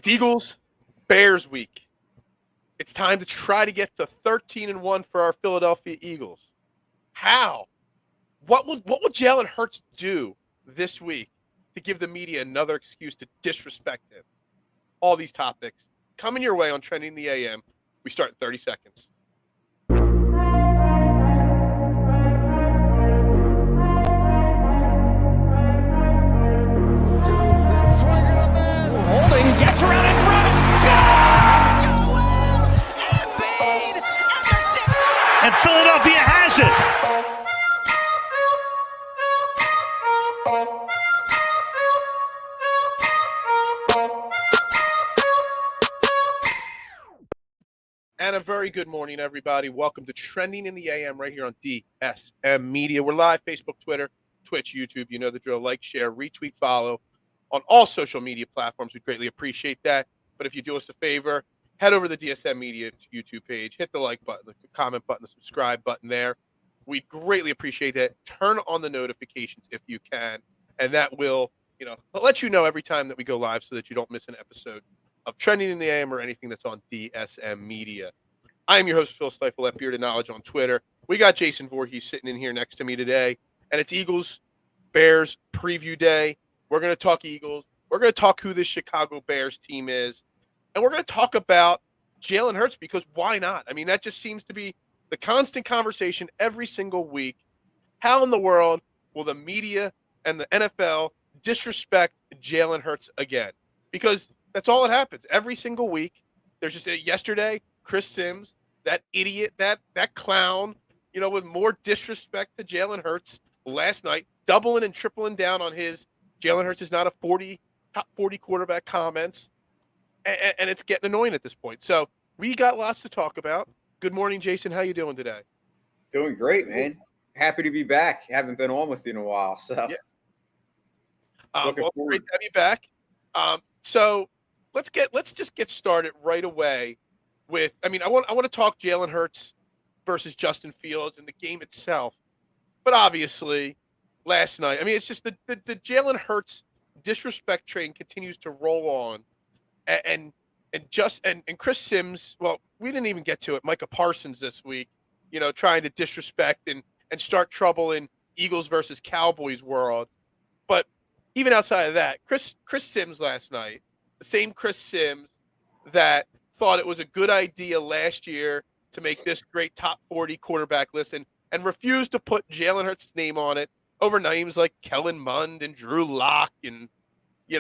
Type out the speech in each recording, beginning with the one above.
It's Eagles Bears week. It's time to try to get to 13-1 for our Philadelphia Eagles. How? What would Jalen Hurts do this week to give the media another excuse to disrespect him? All these topics coming your way on Trending the AM. We start in 30 seconds. Holding gets around in front. And Philadelphia has it. And a very good morning, everybody. Welcome to Trending in the AM right here on DSM Media. We're live, Facebook, Twitter, Twitch, YouTube. You know the drill. Like, share, retweet, follow on all social media platforms. We'd greatly appreciate that. But if you do us a favor, head over to the DSM Media YouTube page, hit the like button, the comment button, the subscribe button there. We'd greatly appreciate that. Turn on the notifications if you can. And that will, let you know every time that we go live so that you don't miss an episode of Trending in the AM or anything that's on DSM Media. I am your host, Phil Stifle at Bearded Knowledge on Twitter. We got Jason Voorhees sitting in here next to me today, and it's Eagles Bears preview day. We're going to talk Eagles. We're going to talk who this Chicago Bears team is, and we're going to talk about Jalen Hurts because why not? I mean, that just seems to be the constant conversation every single week. How in the world will the media and the NFL disrespect Jalen Hurts again? Because that's all that happens every single week. There's just yesterday, Chris Sims, that idiot, that clown, with more disrespect to Jalen Hurts last night, doubling and tripling down on his Jalen Hurts is not a top 40 quarterback comments. And it's getting annoying at this point. So we got lots to talk about. Good morning, Jason. How you doing today? Doing great, man. Happy to be back. Haven't been on with you in a while. So yeah. Great to have you back. So let's just get started right away with, I want to talk Jalen Hurts versus Justin Fields and the game itself. But obviously, last night, it's just the Jalen Hurts disrespect train continues to roll on. And Chris Sims, well, we didn't even get to it. Micah Parsons this week, trying to disrespect and start trouble in Eagles versus Cowboys world. But even outside of that, Chris Sims last night, the same Chris Sims that thought it was a good idea last year to make this great top 40 quarterback list and refused to put Jalen Hurts' name on it over names like Kellen Mond and Drew Lock and, you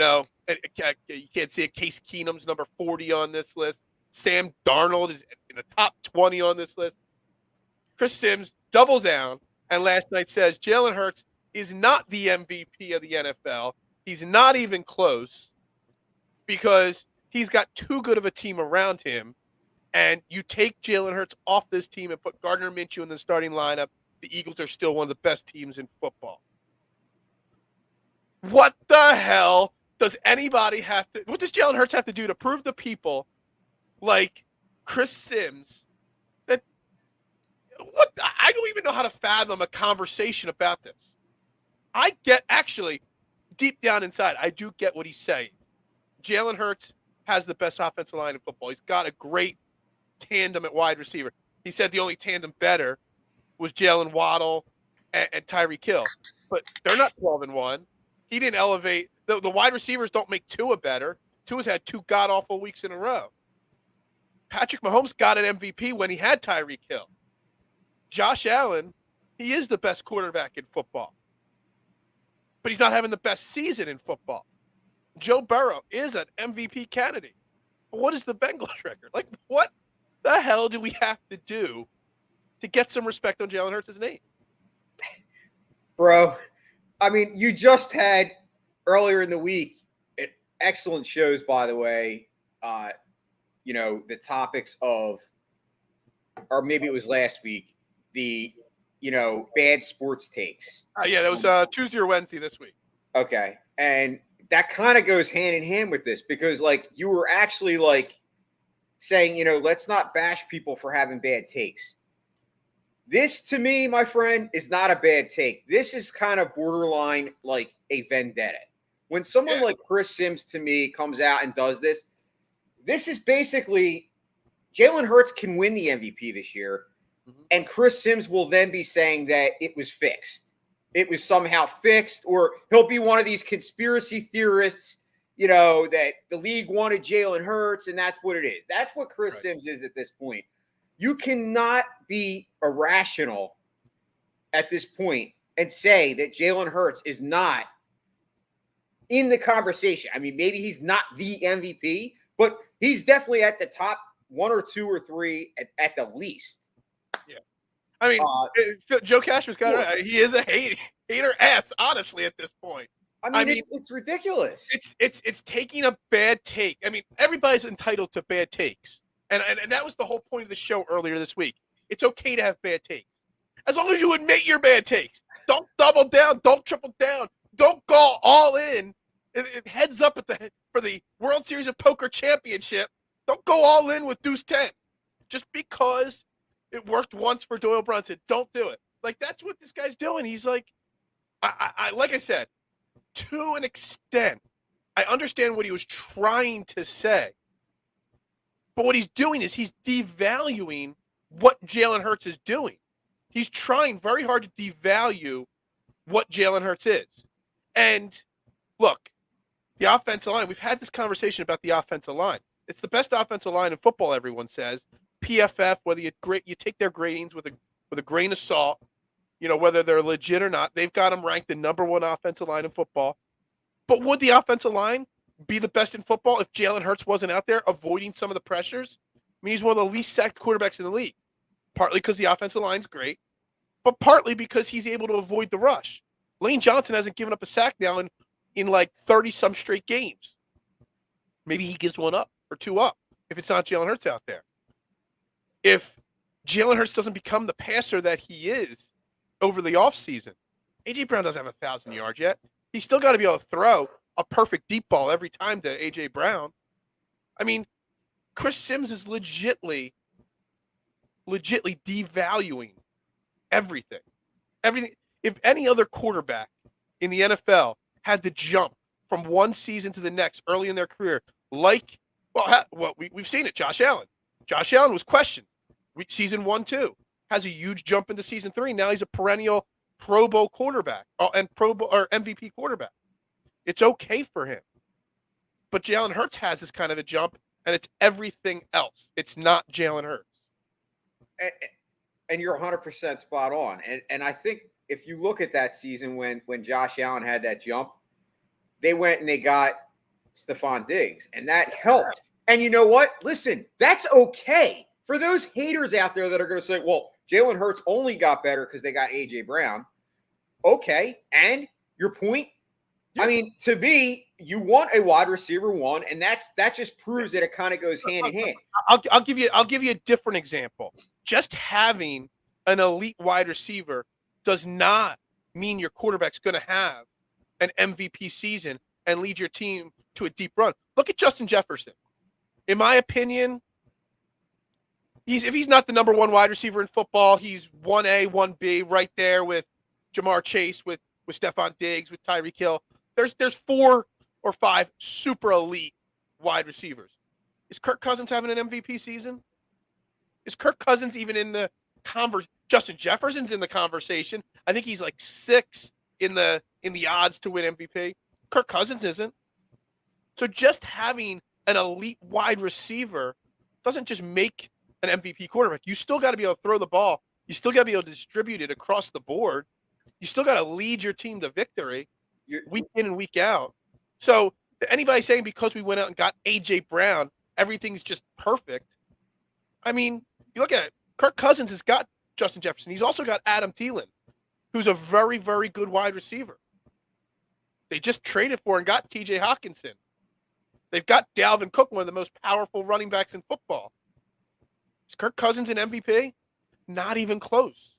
can't see it. Case Keenum's number 40 on this list. Sam Darnold is in the top 20 on this list. Chris Sims doubles down and last night says Jalen Hurts is not the MVP of the NFL. He's not even close because he's got too good of a team around him. And you take Jalen Hurts off this team and put Gardner Minshew in the starting lineup, the Eagles are still one of the best teams in football. What the hell does anybody have to – what does Jalen Hurts have to do to prove to people like Chris Sims that – I don't even know how to fathom a conversation about this. I get – actually, deep down inside, I do get what he's saying. Jalen Hurts has the best offensive line in football. He's got a great tandem at wide receiver. He said the only tandem better was Jalen Waddle and Tyreek Hill. But they're not 12-1. He didn't elevate – the wide receivers don't make Tua better. Tua's had two god-awful weeks in a row. Patrick Mahomes got an MVP when he had Tyreek Hill. Josh Allen, he is the best quarterback in football. But he's not having the best season in football. Joe Burrow is an MVP candidate. But what is the Bengals record? Like, what the hell do we have to do to get some respect on Jalen Hurts' name? Bro, you just had earlier in the week, excellent shows, by the way, the topics of, or maybe it was last week, the, bad sports takes. Yeah, that was Tuesday or Wednesday this week. Okay. And that kind of goes hand in hand with this because, you were actually, saying, let's not bash people for having bad takes. This, to me, my friend, is not a bad take. This is kind of borderline like a vendetta. When someone like Chris Sims, to me, comes out and does this, this is basically Jalen Hurts can win the MVP this year, and Chris Sims will then be saying that it was fixed. It was somehow fixed, or he'll be one of these conspiracy theorists, that the league wanted Jalen Hurts, and that's what it is. That's what Chris Sims is at this point. You cannot be irrational at this point and say that Jalen Hurts is not in the conversation. I mean, maybe he's not the MVP, but he's definitely at the top 1 or 2 or 3 at the least. Yeah. I mean, Joe Cash was kind of right. He is a hater ass, honestly, at this point. I mean, it's ridiculous. It's taking a bad take. I mean, everybody's entitled to bad takes. And that was the whole point of the show earlier this week. It's okay to have bad takes. As long as you admit your bad takes. Don't double down. Don't triple down. Don't go all in. It heads up for the World Series of Poker Championship. Don't go all in with Deuce 10. Just because it worked once for Doyle Brunson. Don't do it. Like, that's what this guy's doing. He's like, like I said, to an extent, I understand what he was trying to say. But what he's doing is he's devaluing what Jalen Hurts is doing. He's trying very hard to devalue what Jalen Hurts is. And look, the offensive line, we've had this conversation about the offensive line. It's the best offensive line in football, everyone says. PFF, whether you take their gradings with a grain of salt, whether they're legit or not, they've got them ranked the number 1 offensive line in football. But would the offensive line be the best in football if Jalen Hurts wasn't out there avoiding some of the pressures? I mean, he's one of the least sacked quarterbacks in the league, partly because the offensive line's great, but partly because he's able to avoid the rush. Lane Johnson hasn't given up a sack now in like 30-some straight games. Maybe he gives 1 up or 2 up if it's not Jalen Hurts out there. If Jalen Hurts doesn't become the passer that he is over the offseason, A.J. Brown doesn't have 1,000 yards yet. He's still got to be able to throw a perfect deep ball every time to A.J. Brown. I mean, Chris Sims is legitly devaluing everything. If any other quarterback in the NFL had to jump from one season to the next early in their career, we've seen it. Josh Allen. Josh Allen was questioned. Season 1, 2. Has a huge jump into season 3. Now he's a perennial Pro Bowl quarterback and Pro Bowl or MVP quarterback. It's okay for him. But Jalen Hurts has this kind of a jump, and it's everything else. It's not Jalen Hurts. And you're 100% spot on. And I think if you look at that season when Josh Allen had that jump, they went and they got Stephon Diggs, and that helped. And you know what? Listen, that's okay. For those haters out there that are going to say, well, Jalen Hurts only got better because they got A.J. Brown. Okay. And your point? Yeah. I mean, to me, you want a wide receiver 1, and that just proves that it kind of goes hand in hand. I'll give you a different example. Just having an elite wide receiver does not mean your quarterback's going to have an MVP season and lead your team to a deep run. Look at Justin Jefferson. In my opinion, if he's not the number 1 wide receiver in football, he's 1A, 1B, right there with Jamar Chase, with Stephon Diggs, with Tyreek Hill. There's 4 or 5 super elite wide receivers. Is Kirk Cousins having an MVP season? Is Kirk Cousins even in the conversation? Justin Jefferson's in the conversation. I think he's like 6 in the odds to win MVP. Kirk Cousins isn't. So just having an elite wide receiver doesn't just make an MVP quarterback. You still got to be able to throw the ball. You still got to be able to distribute it across the board. You still got to lead your team to victory week in and week out. So anybody saying because we went out and got A.J. Brown, everything's just perfect. I mean, you look at it. Kirk Cousins has got Justin Jefferson. He's also got Adam Thielen, who's a very, very good wide receiver. They just traded for and got T.J. Hawkinson. They've got Dalvin Cook, one of the most powerful running backs in football. Is Kirk Cousins an MVP? Not even close.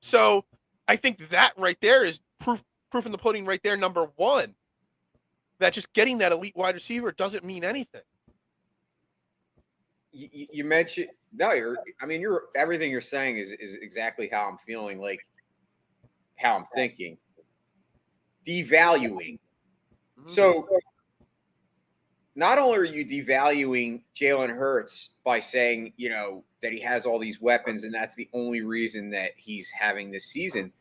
So I think that right there is proof in the pudding right there, number 1, that just getting that elite wide receiver doesn't mean anything. You mentioned everything you're saying is exactly how I'm feeling, like how I'm thinking. Devaluing. So not only are you devaluing Jalen Hurts by saying, that he has all these weapons and that's the only reason that he's having this season,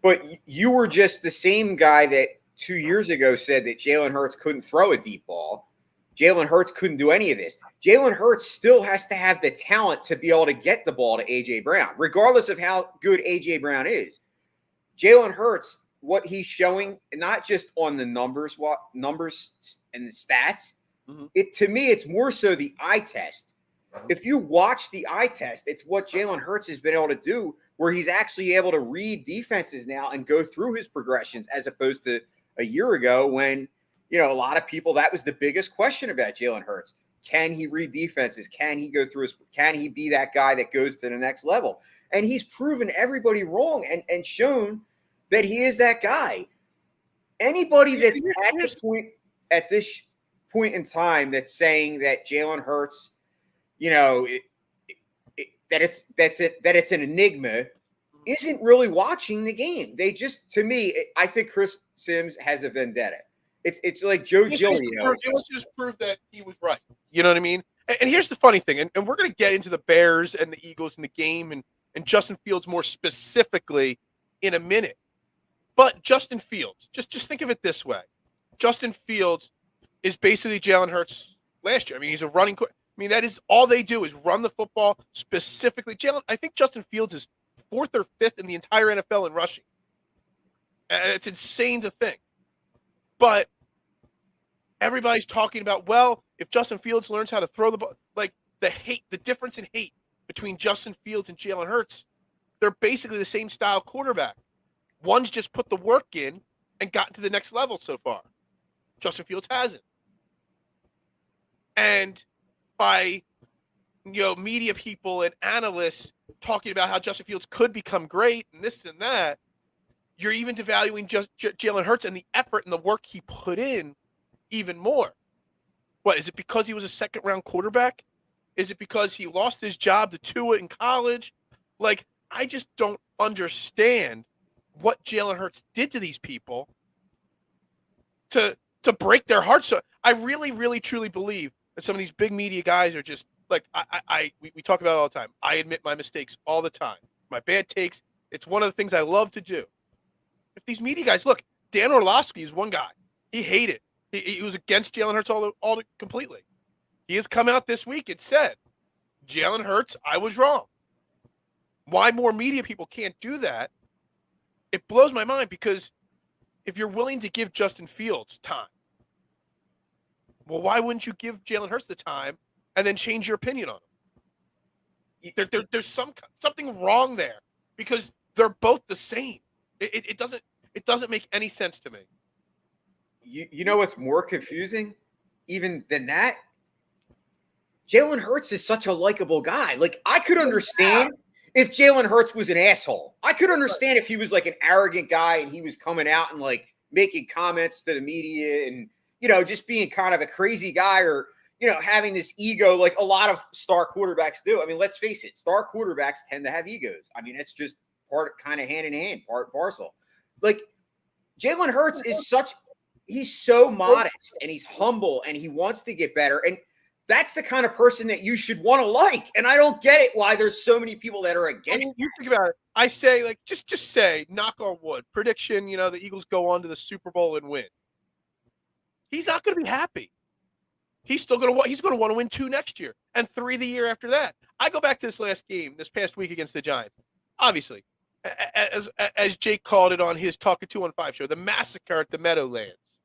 but you were just the same guy that 2 years ago said that Jalen Hurts couldn't throw a deep ball. Jalen Hurts couldn't do any of this. Jalen Hurts still has to have the talent to be able to get the ball to A.J. Brown, regardless of how good A.J. Brown is. Jalen Hurts, what he's showing, not just on the numbers and the stats, to me, it's more so the eye test. If you watch the eye test, it's what Jalen Hurts has been able to do, where he's actually able to read defenses now and go through his progressions, as opposed to a year ago when, a lot of people, that was the biggest question about Jalen Hurts. Can he read defenses? Can he go through can he be that guy that goes to the next level? And he's proven everybody wrong and shown that he is that guy. Anybody that's at this point in time that's saying that Jalen Hurts, that it's an enigma, isn't really watching the game. They just, to me, I think Chris Sims has a vendetta. It's like Joe Giglio. It was just prove that he was right. You know what I mean? And here's the funny thing, and we're going to get into the Bears and the Eagles in the game and Justin Fields more specifically in a minute. But Justin Fields, just think of it this way. Justin Fields is basically Jalen Hurts last year. I mean, he's a running – I mean, that is all they do is run the football specifically. I think Justin Fields is 4th or 5th in the entire NFL in rushing. And it's insane to think. But everybody's talking about, well, if Justin Fields learns how to throw the ball, like the difference in hate between Justin Fields and Jalen Hurts, they're basically the same style quarterback. One's just put the work in and gotten to the next level so far. Justin Fields hasn't. And by, media people and analysts talking about how Justin Fields could become great and this and that, you're even devaluing Jalen Hurts and the effort and the work he put in even more. What, is it because he was a second-round quarterback? Is it because he lost his job to Tua in college? Like, I just don't understand what Jalen Hurts did to these people to break their hearts. So I really, really, truly believe that some of these big media guys are just like, we talk about it all the time. I admit my mistakes all the time. My bad takes. It's one of the things I love to do. If these media guys, look, Dan Orlovsky is one guy. He hated. He was against Jalen Hurts completely. He has come out this week and said, Jalen Hurts, I was wrong. Why more media people can't do that, it blows my mind, because if you're willing to give Justin Fields time, well, why wouldn't you give Jalen Hurts the time and then change your opinion on him? There's something wrong there, because they're both the same. It doesn't make any sense to me. You know what's more confusing even than that? Jalen Hurts is such a likable guy. Like, I could understand if Jalen Hurts was an asshole. I could understand if he was like an arrogant guy and he was coming out and like making comments to the media and, just being kind of a crazy guy, or, having this ego like a lot of star quarterbacks do. I mean, let's face it, star quarterbacks tend to have egos. I mean, it's just kind of hand in hand, part and parcel. Like, Jalen Hurts is he's so modest and he's humble and he wants to get better. And that's the kind of person that you should want to like. And I don't get it why there's so many people that are against. You think about it. I say, like, just say, knock on wood, prediction, the Eagles go on to the Super Bowl and win. He's not going to be happy. He's still going to want to win 2 next year and 3 the year after that. I go back to this past week against the Giants. Obviously, as Jake called it on his Talking 215 show, the massacre at the Meadowlands.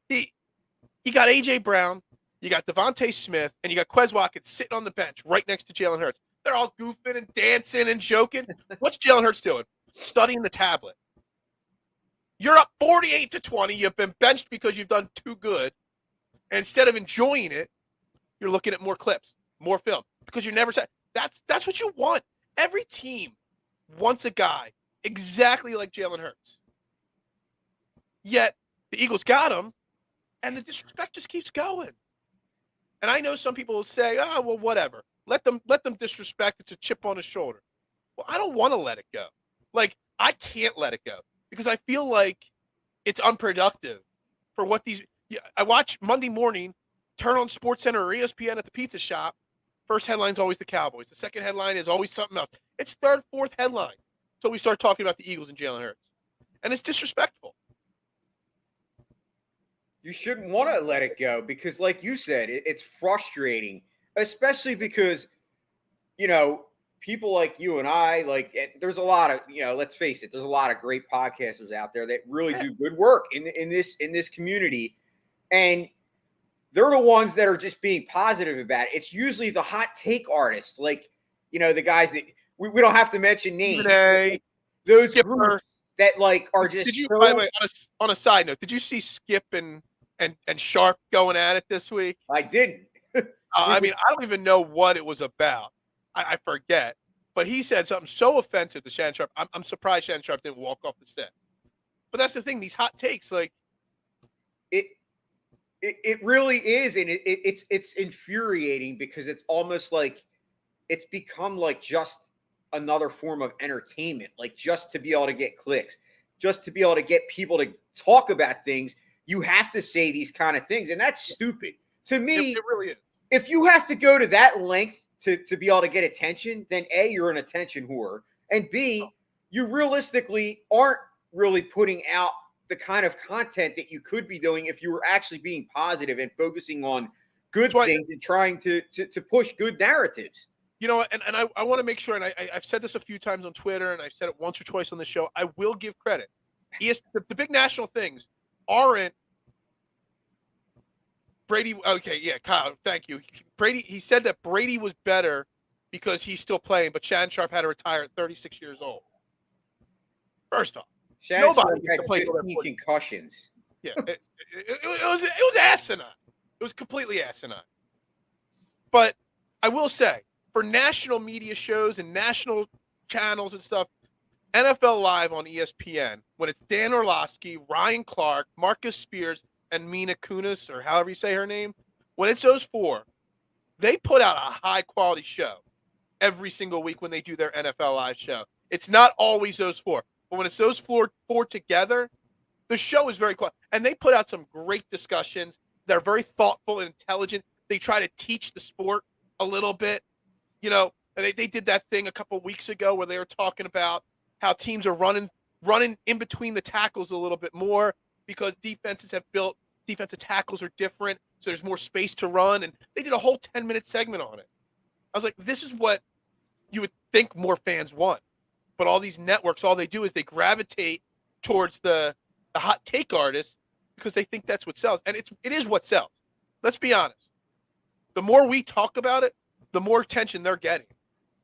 You got A.J. Brown, you got Devontae Smith, and you got Quez Watkins sitting on the bench right next to Jalen Hurts. They're all goofing and dancing and joking. What's Jalen Hurts doing? Studying the tablet. You're up 48-20. You've been benched because you've done too good. And instead of enjoying it, you're looking at more clips, more film, because you're never said. That's what you want. Every team wants a guy exactly like Jalen Hurts. Yet the Eagles got him, and the disrespect just keeps going. And I know some people will say, "Oh, well, whatever. Let them disrespect. It's a chip on his shoulder." Well, I don't want to let it go. Like, I can't let it go because I feel like it's unproductive for what these. Yeah, I watch Monday morning, turn on SportsCenter or ESPN at the pizza shop. First headline's always the Cowboys. The second headline is always something else. It's third, fourth headline. So we start talking about the Eagles and Jalen Hurts. And it's disrespectful. You shouldn't want to let it go because, like you said, it's frustrating, especially because, people like you and I, there's a lot of, let's face it, there's a lot of great podcasters out there that really do good work in this community. And they're the ones that are just being positive about it. It's usually the hot take artists, the guys that we don't have to mention names. Those Skipper, groups that are just. Did you, by the way, on a side note, did you see Skip and Sharp going at it this week? I didn't. I mean, I don't even know what it was about. I forget. But he said something so offensive to Shannon Sharp. I'm surprised Shannon Sharp didn't walk off the set. But that's the thing. These hot takes, it really is, and it's infuriating because it's almost like it's become like just another form of entertainment, like just to be able to get clicks, just to be able to get people to talk about things. You have to say these kind of things, and that's stupid to me. It really is. If you have to go to that length to be able to get attention, then A, you're an attention whore, and B, you realistically aren't really putting out the kind of content that you could be doing if you were actually being positive and focusing on good things and trying to push good narratives. And I want to make sure, and I've said this a few times on Twitter, and I've said it once or twice on the show, I will give credit. The big national things aren't Brady. Okay, yeah, Kyle, thank you. Brady, he said that Brady was better because he's still playing, but Shannon Sharp had to retire at 36 years old. First off, nobody had 15 concussions. Yeah, it was asinine. It was completely asinine. But I will say, for national media shows and national channels and stuff, NFL Live on ESPN, when it's Dan Orlovsky, Ryan Clark, Marcus Spears, and Mina Kunis, or however you say her name, when it's those four, they put out a high-quality show every single week when they do their NFL Live show. It's not always those four. But when it's those four together, the show is very quality. And they put out some great discussions. They're very thoughtful and intelligent. They try to teach the sport a little bit. They did that thing a couple weeks ago where they were talking about how teams are running in between the tackles a little bit more because defensive tackles are different, so there's more space to run. And they did a whole 10-minute segment on it. I was like, this is what you would think more fans want. But all these networks, all they do is they gravitate towards the hot take artists because they think that's what sells. And it is what sells. Let's be honest. The more we talk about it, the more attention they're getting.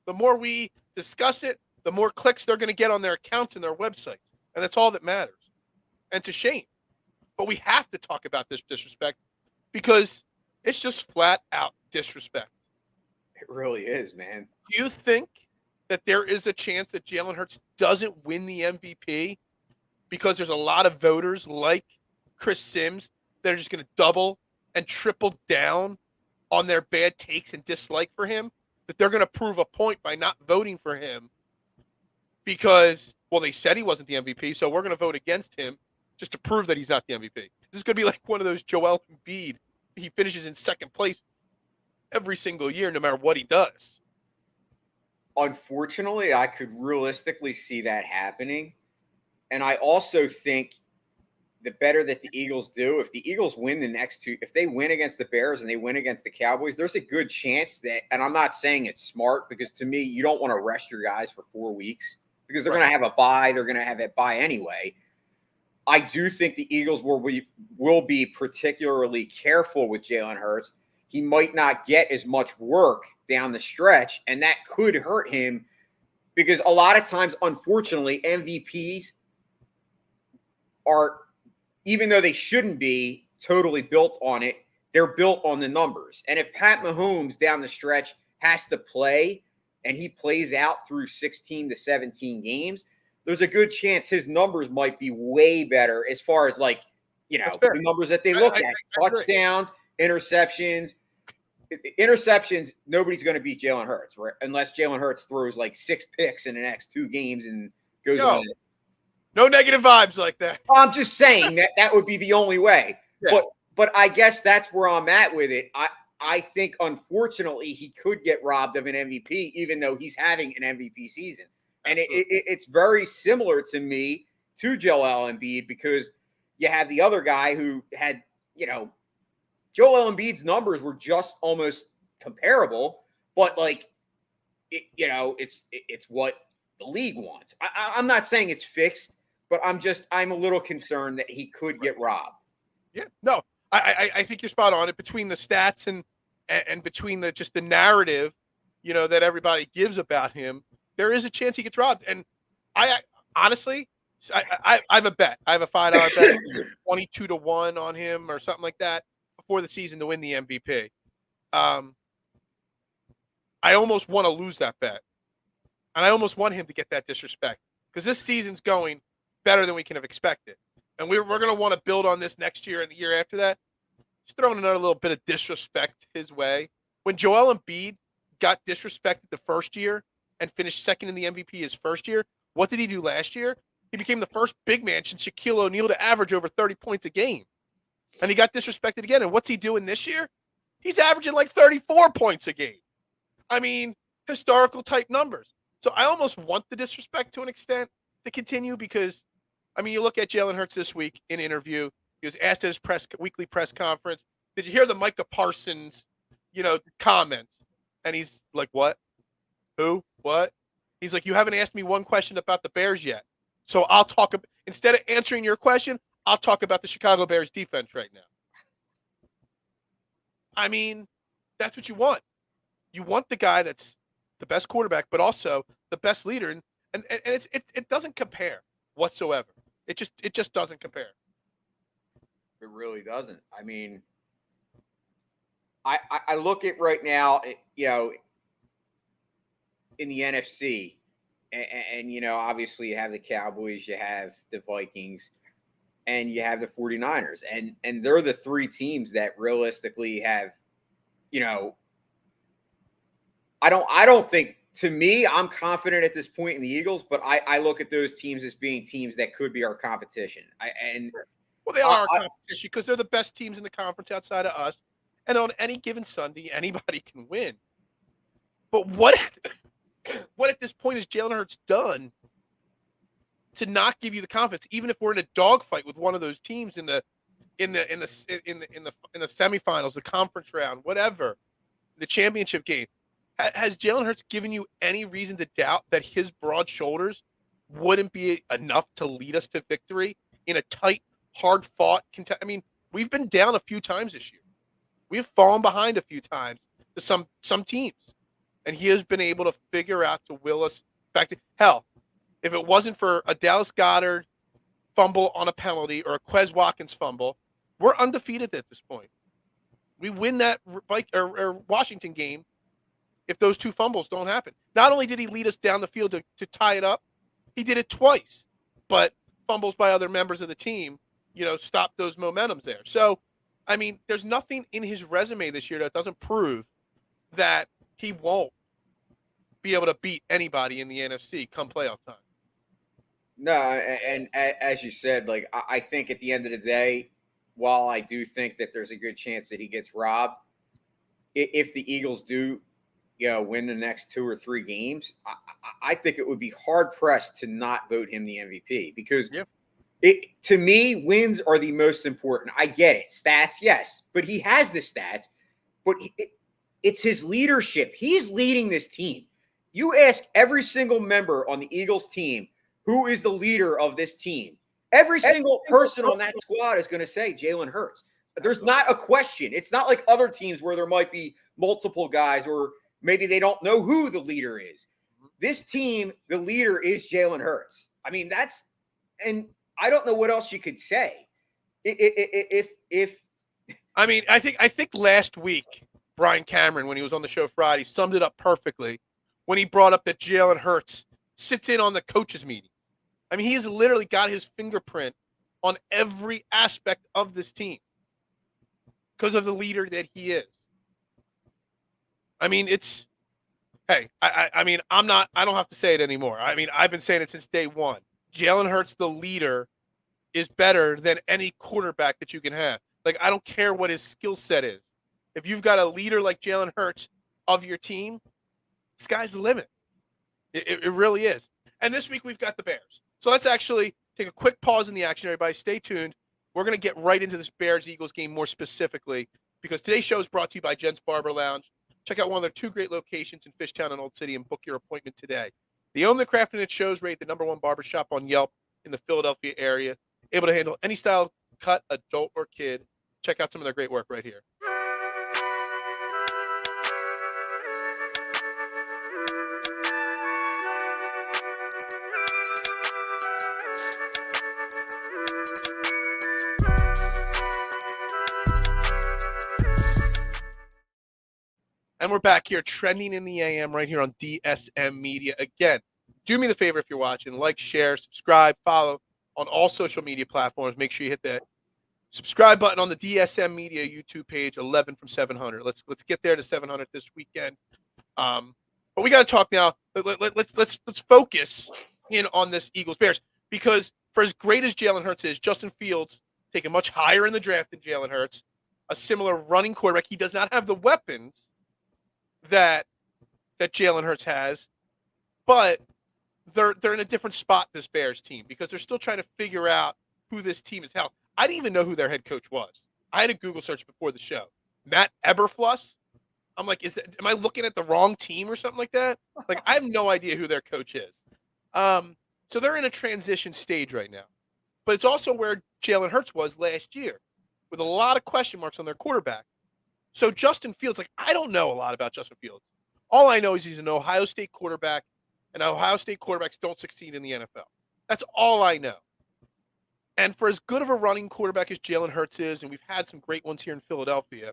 The more we discuss it, the more clicks they're going to get on their accounts and their websites. And that's all that matters. And it's a shame. But we have to talk about this disrespect because it's just flat out disrespect. It really is, man. Do you think that there is a chance that Jalen Hurts doesn't win the MVP because there's a lot of voters like Chris Sims that are just going to double and triple down on their bad takes and dislike for him, that they're going to prove a point by not voting for him because, well, they said he wasn't the MVP, so we're going to vote against him just to prove that he's not the MVP. This is going to be like one of those Joel Embiid. He finishes in second place every single year, no matter what he does. Unfortunately, I could realistically see that happening. And I also think the better that the Eagles do, if the Eagles win the next two, if they win against the Bears and they win against the Cowboys, there's a good chance that, and I'm not saying it's smart because to me, you don't want to rest your guys for 4 weeks because they're going to have a bye. They're going to have a bye anyway. I do think the Eagles will be particularly careful with Jalen Hurts. He might not get as much work down the stretch, and that could hurt him because a lot of times, unfortunately, MVPs are, even though they shouldn't be totally built on it, they're built on the numbers. And if Pat Mahomes down the stretch has to play and he plays out through 16 to 17 games, there's a good chance his numbers might be way better as far as the numbers that they look at. Touchdowns, interceptions. Interceptions, nobody's going to beat Jalen Hurts, right? Unless Jalen Hurts throws 6 picks in the next 2 games and goes on. No negative vibes like that. I'm just saying that would be the only way. Yeah. But but I guess that's where I'm at with it. I think, unfortunately, he could get robbed of an MVP, even though he's having an MVP season. And it's very similar to me to Joel Embiid, because you have the other guy who had, Joel Embiid's numbers were just almost comparable, but it's what the league wants. I'm not saying it's fixed, but I'm a little concerned that he could get robbed. Yeah, no, I think you're spot on. It between the stats and between just the narrative, that everybody gives about him, there is a chance he gets robbed. And I honestly, I have a bet. I have a $5 bet, 22-1 on him or something like that before the season to win the MVP. I almost want to lose that bet, and I almost want him to get that disrespect, because this season's going better than we can have expected, and we're going to want to build on this next year and the year after that. Just throwing another little bit of disrespect his way. When Joel Embiid got disrespected the first year and finished second in the MVP his first year, what did he do last year? He became the first big man since Shaquille O'Neal to average over 30 points a game. And he got disrespected again. And what's he doing this year? He's averaging like 34 points a game. I mean, historical type numbers. So I almost want the disrespect to an extent to continue, because, you look at Jalen Hurts this week in an interview. He was asked at his weekly press conference, did you hear the Micah Parsons, comments? And he's like, what? Who? What? He's like, you haven't asked me one question about the Bears yet. So I'll talk, instead of answering your question, I'll talk about the Chicago Bears defense right now. That's what you want. You want the guy that's the best quarterback, but also the best leader. And it doesn't compare whatsoever. It just doesn't compare. It really doesn't. I look at right now, in the NFC, and obviously you have the Cowboys, you have the Vikings, and you have the 49ers. And they're the three teams that realistically have, I don't think, to me, I'm confident at this point in the Eagles, but I look at those teams as being teams that could be our competition. Well, they are our competition because they're the best teams in the conference outside of us. And on any given Sunday, anybody can win. But what at this point has Jalen Hurts done to not give you the confidence, even if we're in a dogfight with one of those teams in the semifinals, the conference round, whatever, the championship game? Has Jalen Hurts given you any reason to doubt that his broad shoulders wouldn't be enough to lead us to victory in a tight, hard-fought contest? We've been down a few times this year. We've fallen behind a few times to some teams, and he has been able to figure out to will us back to hell. If it wasn't for a Dallas Goedert fumble on a penalty or a Quez Watkins fumble, we're undefeated at this point. We win that Washington game if those two fumbles don't happen. Not only did he lead us down the field to tie it up, he did it twice. But fumbles by other members of the team, stopped those momentums there. So, there's nothing in his resume this year that doesn't prove that he won't be able to beat anybody in the NFC come playoff time. No, and as you said, I think at the end of the day, while I do think that there's a good chance that he gets robbed, if the Eagles do win the next 2 or 3 games, I think it would be hard pressed to not vote him the MVP, because to me, wins are the most important. I get it. Stats, yes, but he has the stats, but it's his leadership. He's leading this team. You ask every single member on the Eagles team, who is the leader of this team? Every single person on that squad is going to say Jalen Hurts. There's not a question. It's not like other teams where there might be multiple guys, or maybe they don't know who the leader is. This team, the leader is Jalen Hurts. And I don't know what else you could say. I think last week, Brian Cameron, when he was on the show Friday, summed it up perfectly when he brought up that Jalen Hurts sits in on the coaches' meeting. He's literally got his fingerprint on every aspect of this team because of the leader that he is. I don't have to say it anymore. I've been saying it since day one. Jalen Hurts, the leader, is better than any quarterback that you can have. Like, I don't care what his skill set is. If you've got a leader like Jalen Hurts of your team, sky's the limit. It really is. And this week we've got the Bears. So let's actually take a quick pause in the action, everybody. Stay tuned. We're going to get right into this Bears-Eagles game more specifically because today's show is brought to you by Gents Barber Lounge. Check out one of their 2 great locations in Fishtown and Old City and book your appointment today. They own the craft and it shows, rate the #1 barbershop on Yelp in the Philadelphia area. Able to handle any style cut, adult or kid. Check out some of their great work right here. And we're back here trending in the AM right here on DSM Media. Again, do me the favor if you're watching, like, share, subscribe, follow on all social media platforms. Make sure you hit that subscribe button on the DSM Media YouTube page, 11 from 700. Let's get there to 700 this weekend. But we got to talk now. Let's focus in on this Eagles Bears because for as great as Jalen Hurts is, Justin Fields taken much higher in the draft than Jalen Hurts. A similar running quarterback. He does not have the weapons that Jalen Hurts has, but they're in a different spot, this Bears team, because they're still trying to figure out who this team is. Hell, I didn't even know who their head coach was. I had a Google search before the show. Matt Eberfluss. I'm like, am I looking at the wrong team or something like that? Like, I have no idea who their coach is. So they're in a transition stage right now. But it's also where Jalen Hurts was last year, with a lot of question marks on their quarterback. So Justin Fields, I don't know a lot about Justin Fields. All I know is he's an Ohio State quarterback, and Ohio State quarterbacks don't succeed in the NFL. That's all I know. And for as good of a running quarterback as Jalen Hurts is, and we've had some great ones here in Philadelphia,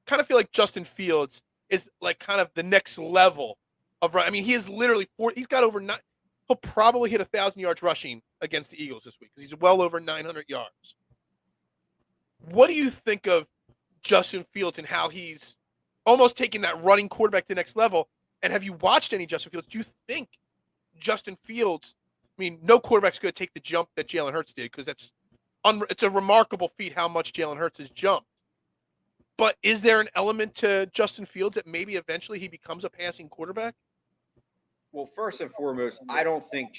kind of feel like Justin Fields is like kind of the next level of run. I mean, he is literally he's got over he'll probably hit 1,000 yards rushing against the Eagles this week because he's well over 900 yards. What do you think of Justin Fields and how he's almost taking that running quarterback to the next level? And have you watched any Justin Fields? Do you think Justin Fields, I mean, no quarterback's going to take the jump that Jalen Hurts did because it's a remarkable feat how much Jalen Hurts has jumped. But is there an element to Justin Fields that maybe eventually he becomes a passing quarterback? Well, first and foremost, I don't think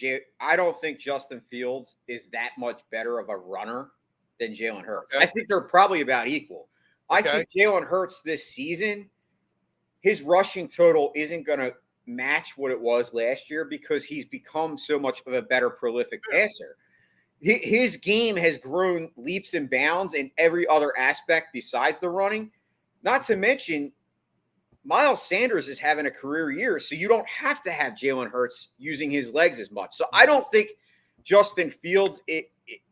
Justin Fields is that much better of a runner than Jalen Hurts. Okay. I think they're probably about equal. I think Jalen Hurts this season, his rushing total isn't going to match what it was last year because he's become so much of a better prolific passer. His game has grown leaps and bounds in every other aspect besides the running. Not to mention, Miles Sanders is having a career year, so you don't have to have Jalen Hurts using his legs as much. So I don't think Justin Fields,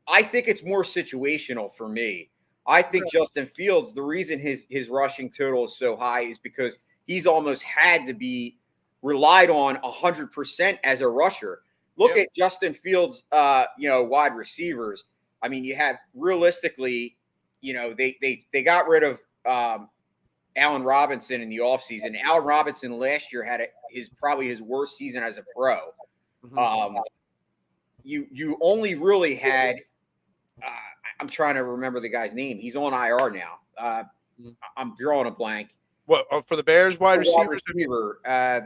I think it's more situational for me. I think Justin Fields, the reason his rushing total is so high is because he's almost had to be relied on 100% as a rusher. Look at Justin Fields, wide receivers. I mean, you have realistically, they got rid of Allen Robinson in the offseason. Allen Robinson last year had probably his worst season as a pro. Mm-hmm. You only really had I'm trying to remember the guy's name. He's on IR now. I'm drawing a blank. What for the Bears wide receivers? They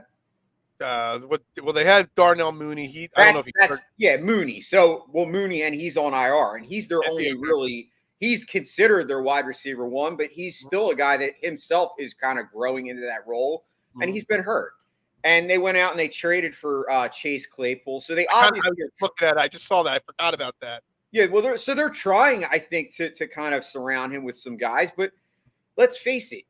had Darnell Mooney. I don't know if Mooney. So Mooney, and he's on IR, and he's their only really. He's considered their wide receiver one, but he's still a guy that himself is kind of growing into that role, and he's been hurt. And they went out and they traded for Chase Claypool. So they obviously looking at it. I just saw that. I forgot about that. Yeah, well, they're trying, I think, to kind of surround him with some guys. But let's face it,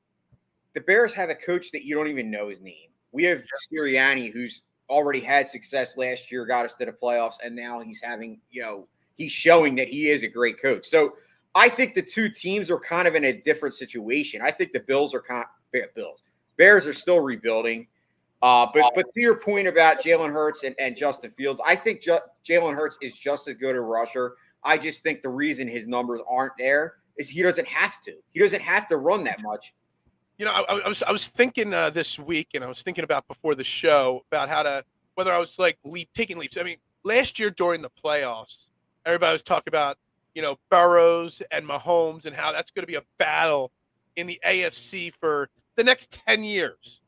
the Bears have a coach that you don't even know his name. We have Sirianni, who's already had success last year, got us to the playoffs, and now he's having, he's showing that he is a great coach. So I think the two teams are kind of in a different situation. I think the Bears are still rebuilding. But to your point about Jalen Hurts and Justin Fields, I think Jalen Hurts is just as good a rusher. I just think the reason his numbers aren't there is he doesn't have to. He doesn't have to run that much. I was thinking this week, and I was thinking about before the show about whether I was taking leaps. I mean, last year during the playoffs, everybody was talking about Burrows and Mahomes and how that's going to be a battle in the AFC for the next 10 years.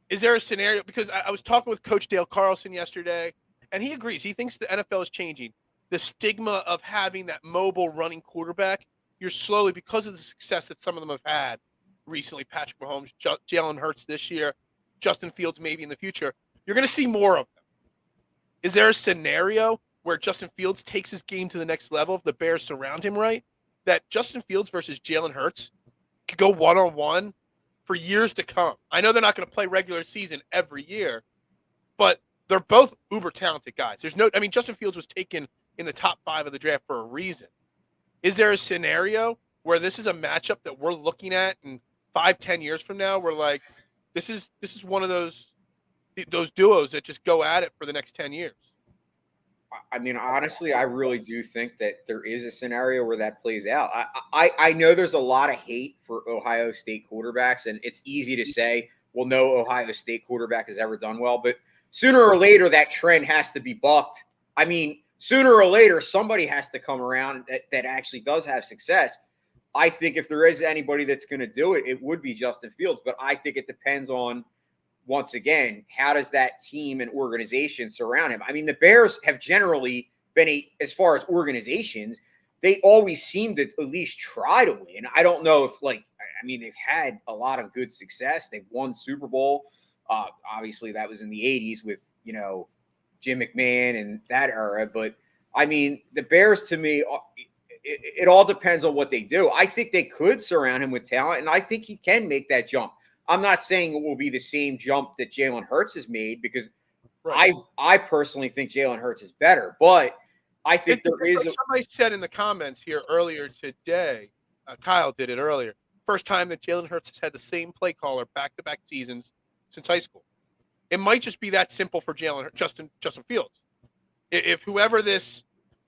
Is there a scenario? Because I was talking with Coach Dale Carlson yesterday, and he agrees. He thinks the NFL is changing. The stigma of having that mobile running quarterback, you're slowly, because of the success that some of them have had recently, Patrick Mahomes, Jalen Hurts this year, Justin Fields maybe in the future, you're going to see more of them. Is there a scenario where Justin Fields takes his game to the next level if the Bears surround him right, that Justin Fields versus Jalen Hurts could go one-on-one for years to come? I know they're not going to play regular season every year, but they're both uber talented guys. Justin Fields was taken in the top 5 of the draft for a reason. Is there a scenario where this is a matchup that we're looking at in 5-10 years from now? We're like, this is one of those duos that just go at it for the next 10 years. I mean, honestly, I really do think that there is a scenario where that plays out. I know there's a lot of hate for Ohio State quarterbacks, and it's easy to say, well, no Ohio State quarterback has ever done well, but sooner or later that trend has to be bucked. I mean, sooner or later somebody has to come around that actually does have success. I think if there is anybody that's going to do it, it would be Justin Fields, but I think it depends on, once again, how does that team and organization surround him? I mean, the Bears have generally been as far as organizations, they always seem to at least try to win. I don't know if they've had a lot of good success. They've won Super Bowl. Obviously that was in the 80s with, Jim McMahon and that era. But I mean, the Bears, to me, it all depends on what they do. I think they could surround him with talent, and I think he can make that jump. I'm not saying it will be the same jump that Jalen Hurts has made, because I personally think Jalen Hurts is better. But I think somebody said in the comments here earlier today, Kyle did it earlier, first time that Jalen Hurts has had the same play caller back-to-back seasons since high school. It might just be that simple for Justin Fields. If whoever this,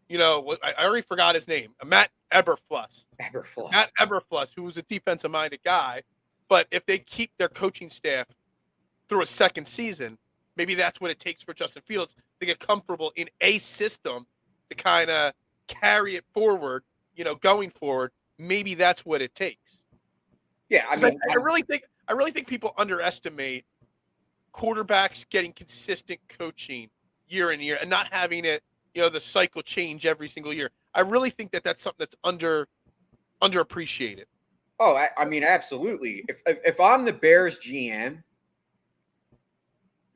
I already forgot his name, Matt Eberfluss, who was a defensive-minded guy, but if they keep their coaching staff through a second season, maybe that's what it takes for Justin Fields to get comfortable in a system to kind of carry it forward, going forward. Maybe that's what it takes. Yeah, I really think people underestimate quarterbacks getting consistent coaching year in year and not having it, the cycle change every single year. I really think that that's something that's underappreciated. Oh, I mean, absolutely. If I'm the Bears GM,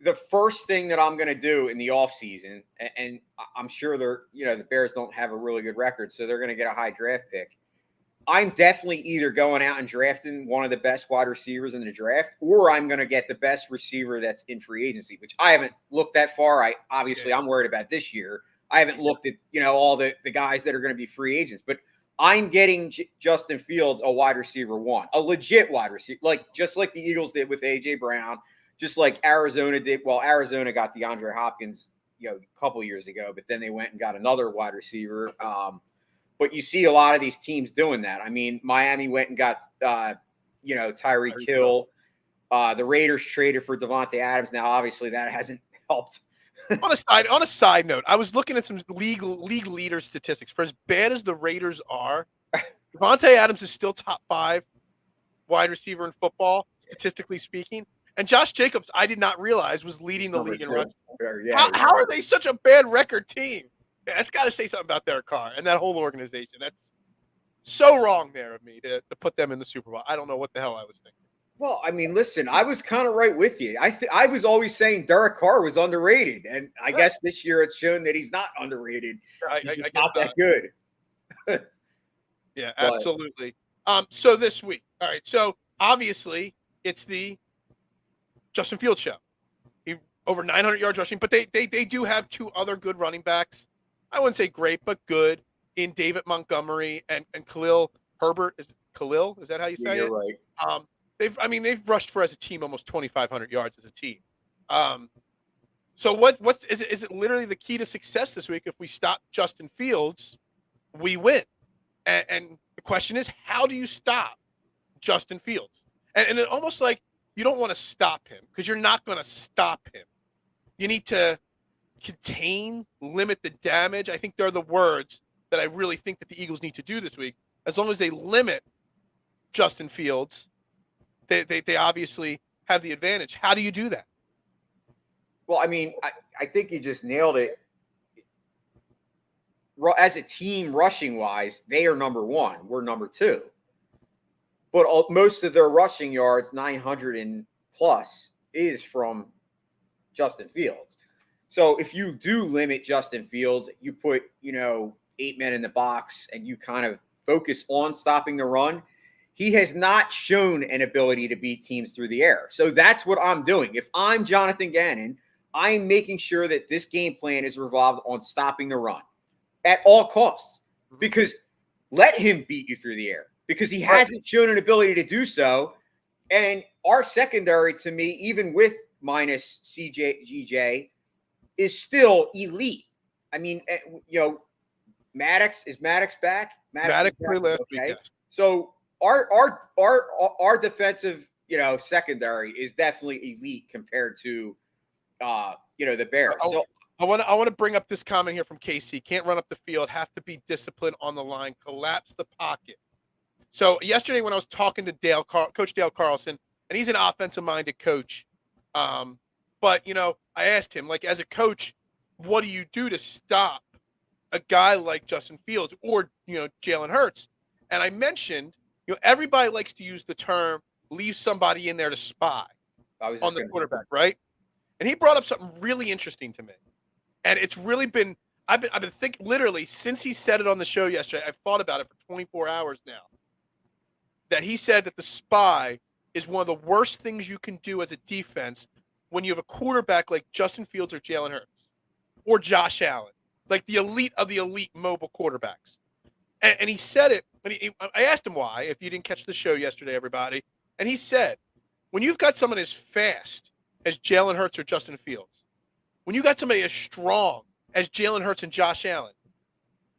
the first thing that I'm going to do in the offseason, and I'm sure the Bears don't have a really good record, so they're going to get a high draft pick. I'm definitely either going out and drafting one of the best wide receivers in the draft, or I'm going to get the best receiver that's in free agency, which I haven't looked that far. I'm worried about this year. I haven't looked at, all the guys that are going to be free agents, but I'm getting Justin Fields a wide receiver 1, a legit wide receiver, just like the Eagles did with A.J. Brown, just like Arizona did. Well, Arizona got DeAndre Hopkins, a couple years ago, but then they went and got another wide receiver. But you see a lot of these teams doing that. I mean, Miami went and got, Tyreek Hill. The Raiders traded for Devontae Adams. Now, obviously, that hasn't helped. On a side note, I was looking at some league leader statistics. For as bad as the Raiders are, Devontae Adams is still top 5 wide receiver in football, statistically speaking. And Josh Jacobs, I did not realize, was leading the league in rushing. Yeah, how are they such a bad record team? That's got to say something about Derek Carr and that whole organization. That's so wrong there of me to put them in the Super Bowl. I don't know what the hell I was thinking. Well, I mean, listen, I was kind of right with you. I was always saying Derek Carr was underrated, and I guess this year it's shown that he's not underrated. He's just not that good. Yeah, absolutely. So this week, all right. So obviously, it's the Justin Fields show. He over 900 yards rushing, but they do have 2 other good running backs. I wouldn't say great, but good, in David Montgomery and Khalil Herbert. Is that how you say it? Right. They've rushed for, as a team, almost 2,500 yards as a team. So is it literally the key to success this week? If we stop Justin Fields, we win. And the question is, how do you stop Justin Fields? And it almost like you don't want to stop him, because you're not going to stop him. You need to contain, limit the damage. I think they're the words that I really think that the Eagles need to do this week. As long as they limit Justin Fields, they obviously have the advantage. How do you do that? Well, I mean, I think you just nailed it. As a team, rushing wise, they are number one. We're number two. But most of their rushing yards, 900 and plus, is from Justin Fields. So if you do limit Justin Fields, you put, 8 men in the box and you kind of focus on stopping the run. He has not shown an ability to beat teams through the air. So that's what I'm doing. If I'm Jonathan Gannon, I'm making sure that this game plan is revolved on stopping the run at all costs, because let him beat you through the air, because he hasn't shown an ability to do so. And our secondary, to me, even with minus GJ, is still elite. I mean, Maddox back? Maddox played last week. Okay. So our defensive, secondary is definitely elite compared to the Bears. So I want to bring up this comment here from KC. Can't run up the field, have to be disciplined on the line, collapse the pocket. So yesterday when I was talking to Coach Dale Carlson, and he's an offensive-minded coach, but I asked him, like, as a coach, what do you do to stop a guy like Justin Fields or Jalen Hurts? And I mentioned, everybody likes to use the term leave somebody in there to spy on the quarterback, right? And he brought up something really interesting to me. And it's really been, I've been thinking literally since he said it on the show yesterday. I've thought about it for 24 hours now. That he said that the spy is one of the worst things you can do as a defense when you have a quarterback like Justin Fields or Jalen Hurts or Josh Allen, like the elite of the elite mobile quarterbacks. And he said it, and I asked him why, if you didn't catch the show yesterday, everybody. And he said, when you've got someone as fast as Jalen Hurts or Justin Fields, when you got somebody as strong as Jalen Hurts and Josh Allen,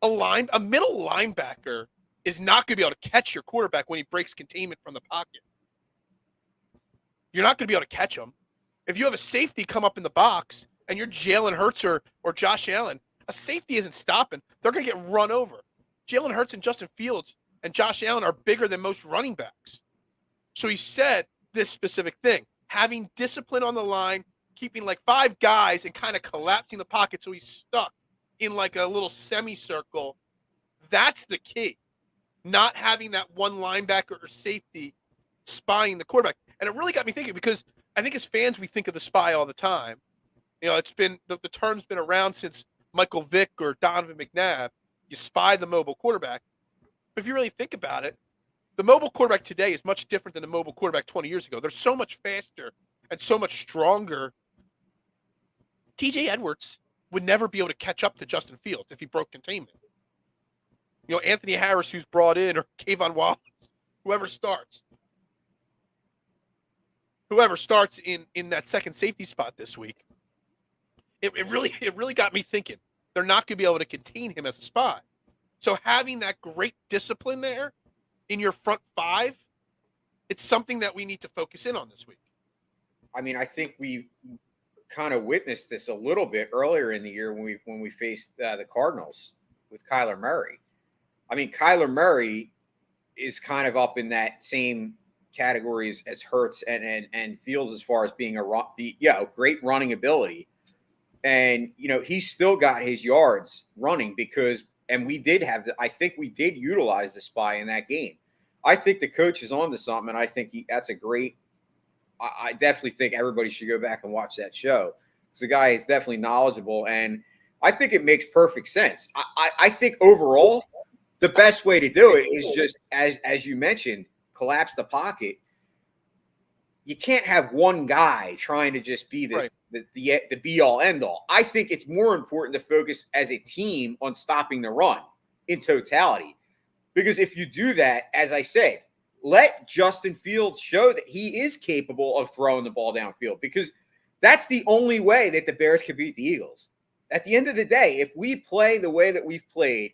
a middle linebacker is not going to be able to catch your quarterback when he breaks containment from the pocket. You're not going to be able to catch him. If you have a safety come up in the box and you're Jalen Hurts or Josh Allen, a safety isn't stopping. They're going to get run over. Jalen Hurts and Justin Fields and Josh Allen are bigger than most running backs. So he said this specific thing, having discipline on the line, keeping like 5 guys and kind of collapsing the pocket so he's stuck in like a little semicircle. That's the key. Not having that one linebacker or safety spying the quarterback. And it really got me thinking, because I think as fans, we think of the spy all the time. It's been, the term's been around since Michael Vick or Donovan McNabb. You spy the mobile quarterback. But if you really think about it, the mobile quarterback today is much different than the mobile quarterback 20 years ago. They're so much faster and so much stronger. TJ Edwards would never be able to catch up to Justin Fields if he broke containment. Anthony Harris, who's brought in, or Kayvon Wallace, whoever starts in that second safety spot this week, it really got me thinking. They're not going to be able to contain him as a spy. So having that great discipline there in your front 5, it's something that we need to focus in on this week. I mean, I think we kind of witnessed this a little bit earlier in the year when we faced the Cardinals with Kyler Murray. I mean, Kyler Murray is kind of up in that same categories as Hurts and Fields as far as being great running ability. And, he's still got his yards running and we did I think we did utilize the spy in that game. I think the coach is on to something, and I think that's a great, I definitely think everybody should go back and watch that show, because the guy is definitely knowledgeable, and I think it makes perfect sense. I think overall, the best way to do it is just, as you mentioned, collapse the pocket. You can't have one guy trying to just be the be-all, end-all. I think it's more important to focus as a team on stopping the run in totality. Because if you do that, as I say, let Justin Fields show that he is capable of throwing the ball downfield, because that's the only way that the Bears can beat the Eagles. At the end of the day, if we play the way that we've played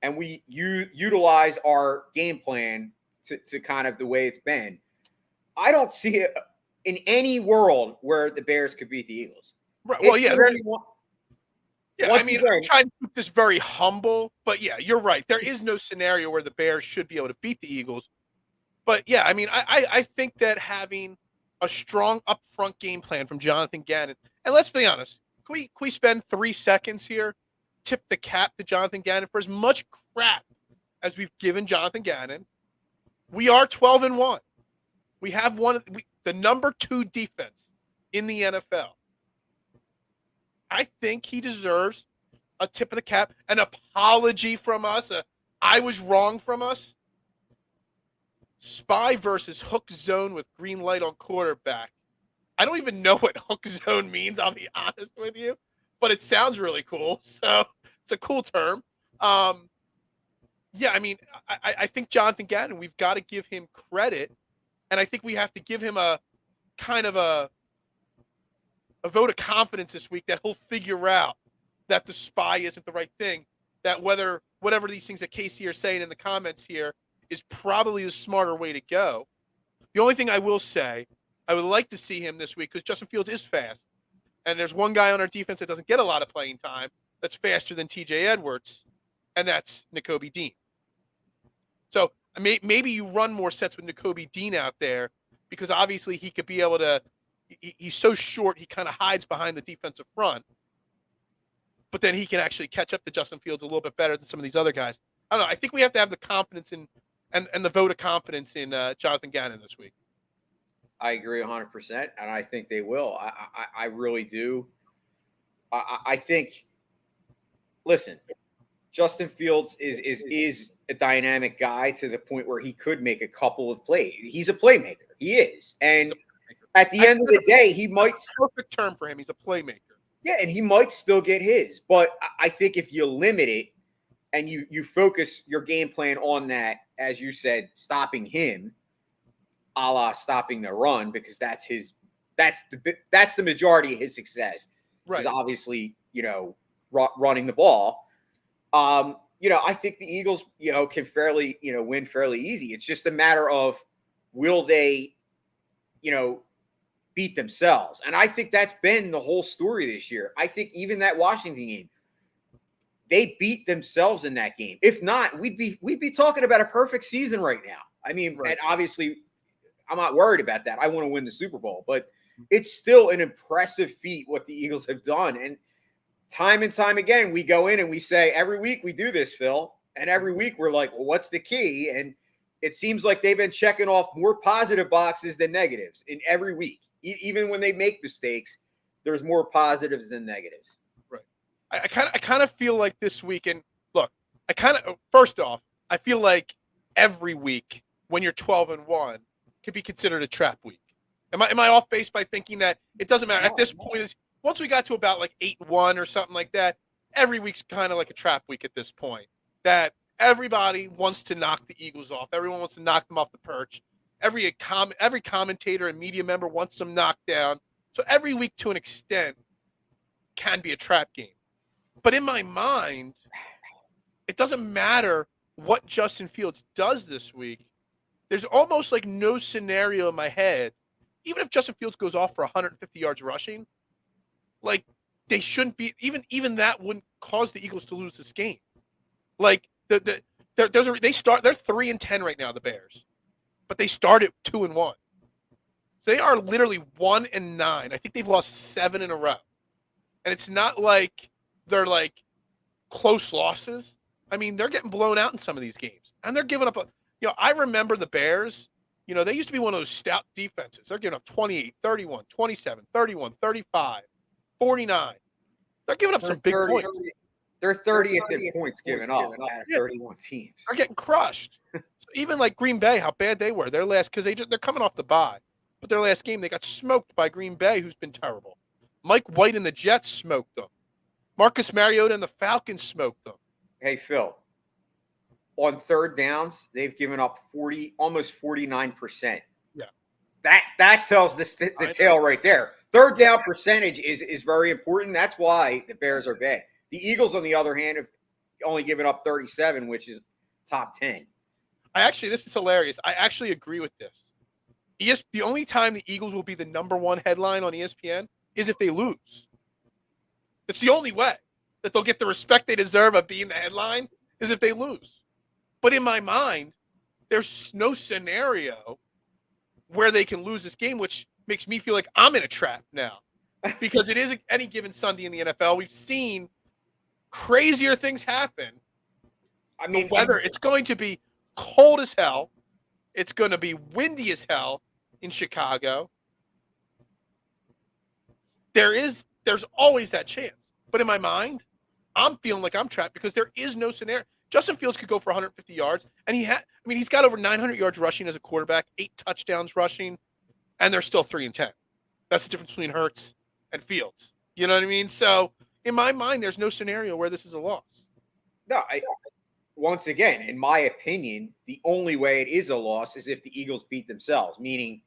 and we utilize our game plan to kind of the way it's been, I don't see it in any world where the Bears could beat the Eagles. Right. Well, yeah. Yeah, I mean, I'm trying to keep this very humble, but yeah, you're right. There is no scenario where the Bears should be able to beat the Eagles. But yeah, I mean, I think that having a strong upfront game plan from Jonathan Gannon, and let's be honest, can we spend 3 seconds here, tip the cap to Jonathan Gannon for as much crap as we've given Jonathan Gannon. We are 12-1. We have the number 2 defense in the NFL. I think he deserves a tip of the cap, an apology from us, I was wrong from us. Spy versus hook zone with green light on quarterback. I don't even know what hook zone means, I'll be honest with you, but it sounds really cool. So it's a cool term. Yeah, I mean, I think Jonathan Gannon, we've got to give him credit, and I think we have to give him a kind of a vote of confidence this week that he'll figure out that the spy isn't the right thing, that whatever these things that Casey are saying in the comments here is probably the smarter way to go. The only thing I will say, I would like to see him this week because Justin Fields is fast. And there's one guy on our defense that doesn't get a lot of playing time that's faster than TJ Edwards, and that's Nakobe Dean. So maybe you run more sets with Nakobe Dean out there because obviously he could be able to – he's so short he kind of hides behind the defensive front. But then he can actually catch up to Justin Fields a little bit better than some of these other guys. I don't know. I think we have to have the confidence in and the vote of confidence in Jonathan Gannon this week. I agree 100%, and I think they will. I really do. I think. Listen, Justin Fields is a dynamic guy to the point where he could make a couple of plays. He's a playmaker. He is, and at the end of the day, he might. Perfect term for him. He's a playmaker. Yeah, and he might still get his. But I think if you limit it and you focus your game plan on that, as you said, stopping him, a la stopping the run, because that's the majority of his success. Right. Is obviously, running the ball. I think the Eagles, can fairly, win fairly easy. It's just a matter of will they, beat themselves. And I think that's been the whole story this year. I think even that Washington game, they beat themselves in that game. If not, we'd be talking about a perfect season right now. I mean, right. And obviously I'm not worried about that. I want to win the Super Bowl, but it's still an impressive feat what the Eagles have done. And time again, we go in and we say, every week we do this, Phil. And every week we're like, well, what's the key? And it seems like they've been checking off more positive boxes than negatives in every week. Even when they make mistakes, there's more positives than negatives. Right. I kind of feel like this week, and look, first off, I feel like every week when you're 12-1 could be considered a trap week. Am I off base by thinking that it doesn't matter at this point? Once we got to about like 8-1 or something like that, every week's kind of like a trap week at this point. That everybody wants to knock the Eagles off. Everyone wants to knock them off the perch. Every commentator and media member wants them knocked down. So every week, to an extent, can be a trap game. But in my mind, it doesn't matter what Justin Fields does this week. There's almost like no scenario in my head, even if Justin Fields goes off for 150 yards rushing, like they shouldn't be, even that wouldn't cause the Eagles to lose this game. Like they're 3-10 right now, the Bears, but they started 2-1. So they are literally 1-9. I think they've lost 7 in a row, and it's not like they're like close losses. I mean, they're getting blown out in some of these games, and they're giving up I remember the Bears, they used to be one of those stout defenses. They're giving up 28, 31, 27, 31, 35, 49. They're giving up some big points. They're 30th in points given up out of 31 teams. They're getting crushed. So even like Green Bay, how bad they were. Their last, because they're coming off the bye, but their last game they got smoked by Green Bay, who's been terrible. Mike White and the Jets smoked them. Marcus Mariota and the Falcons smoked them. Hey Phil, on third downs they've given up almost 49%. Yeah, that tells the tale right there. Third down percentage is very important. That's why the Bears are bad. The Eagles, on the other hand, have only given up 37, which is top 10. This is hilarious. I actually agree with this. The only time the Eagles will be the number one headline on ESPN is if they lose. It's the only way. that they'll get the respect they deserve of being the headline is if they lose. But in my mind, there's no scenario where they can lose this game, which makes me feel like I'm in a trap now. Because it is any given Sunday in the NFL. We've seen crazier things happen. I mean, the weather, it's going to be cold as hell. It's going to be windy as hell in Chicago. There's always that chance. But in my mind, I'm feeling like I'm trapped because there is no scenario. Justin Fields could go for 150 yards, and he's got over 900 yards rushing as a quarterback, 8 touchdowns rushing, and they're still 3-10. That's the difference between Hurts and Fields. You know what I mean? So in my mind, there's no scenario where this is a loss. No, once again, in my opinion, the only way it is a loss is if the Eagles beat themselves, meaning